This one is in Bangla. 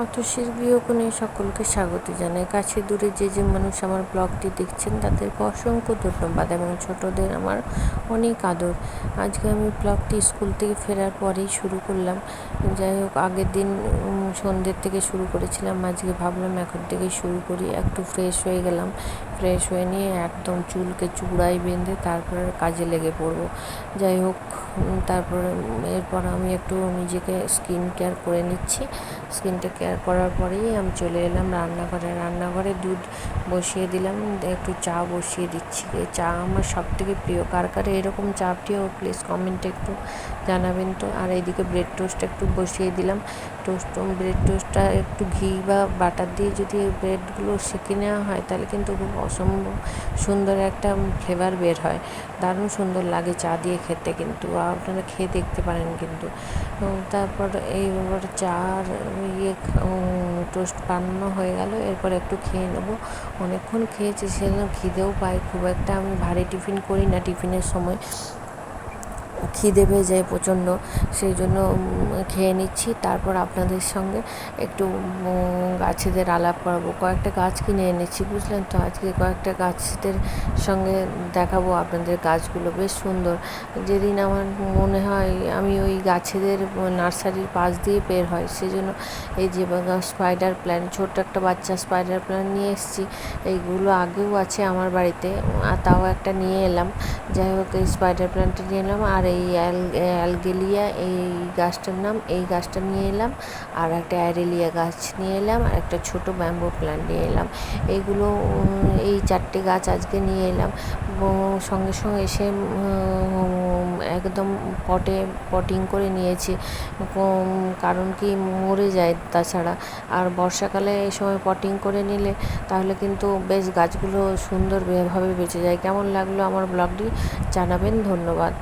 অতসীর গৃহকোণে সকলকে স্বাগত জানাই। কাছে দূরে যে যে মানুষ আমার ব্লগটি দেখছেন তাদেরকে অসংখ্য ধন্যবাদ এবং ছোটদের আমার অনেক আদর। আজকে আমি ব্লগটি স্কুল থেকে ফেরার পরেই শুরু করলাম। যাই হোক, আগের দিন সন্ধ্যের থেকে শুরু করেছিলাম, আজকে ভাবলাম এখন থেকে শুরু করি। একটু ফ্রেশ হয়ে গেলাম, ফ্রেশ হয়ে নিয়ে একদম চুলকে চূড়ায় বেঁধে তারপরে কাজে লেগে পড়বো। যাই হোক, তারপরে এরপর আমি একটু নিজেকে স্কিন কেয়ার করে নিচ্ছি। স্কিনটা কেয়ার করার পরেই আমি চলে এলাম রান্নাঘরে দুধ বসিয়ে দিলাম, একটু চা বসিয়ে দিচ্ছি। এই চা আমার সবথেকে প্রিয়। কার কার এরকম চা প্রিয় প্লিজ কমেন্টে একটু জানাবেন তো। আর এইদিকে ব্রেড টোস্ট একটু বসিয়ে দিলাম। ব্রেড টোস্টটা একটু ঘি বা বাটার দিয়ে যদি ব্রেডগুলো সেঁকে নেওয়া হয় তাহলে কিন্তু খুব অসম্ভব সুন্দর একটা ফ্লেভার বের হয়, দারুণ সুন্দর লাগে চা দিয়ে খেতে। কিন্তু আপনারা খেয়ে দেখতে পারেন কিন্তু। তারপর এইবার চার টোস্ট বানানো হয়ে গেল, এরপর একটু খেয়ে নেবো। অনেকক্ষণ খেয়েছি, সেজন্য খিদেও পাই খুব একটা। আমি ভারী টিফিন করি না, টিফিনের সময় খিদে পেয়ে যায় প্রচণ্ড, সেই জন্য খেয়ে নিচ্ছি। তারপর আপনাদের সঙ্গে একটু গাছেদের আলাপ করাবো। কয়েকটা গাছ কিনে এনেছি, বুঝলেন তো। আজকে কয়েকটা গাছদের সঙ্গে দেখাবো আপনাদের। গাছগুলো বেশ সুন্দর। যেদিন আমার মনে হয় আমি ওই গাছেদের নার্সারির পাশ দিয়ে বের হয়, সেজন্য এই যে স্পাইডার প্ল্যান্ট, ছোট্ট একটা বাচ্চা স্পাইডার প্ল্যান্ট নিয়ে এসেছি। এইগুলো আগেও আছে আমার বাড়িতে, তাও একটা নিয়ে এলাম। যাই হোক, এই স্পাইডার প্ল্যান্টটা নিয়ে এলাম, আর এই অ্যালগেলিয়া এই গাছটার নাম, এই গাছটা নিয়ে এলাম। আর একটা অ্যারেলিয়া গাছ নিয়ে এলাম, আর একটা ছোটো ব্যাম্বো প্ল্যান্ট নিয়ে এলাম। এইগুলো এই 4টে গাছ আজকে নিয়ে এলাম। সঙ্গে সঙ্গে এসে একদম পটিং করে নিয়েছি, কারণ কি মরে যায় তাছাড়া। আর বর্ষাকালে এই সময় পটিং করে নিলে তাহলে কিন্তু বেশ গাছগুলো সুন্দরভাবে বেঁচে যায়। কেমন লাগলো আমার ব্লগটি জানাবেন, ধন্যবাদ।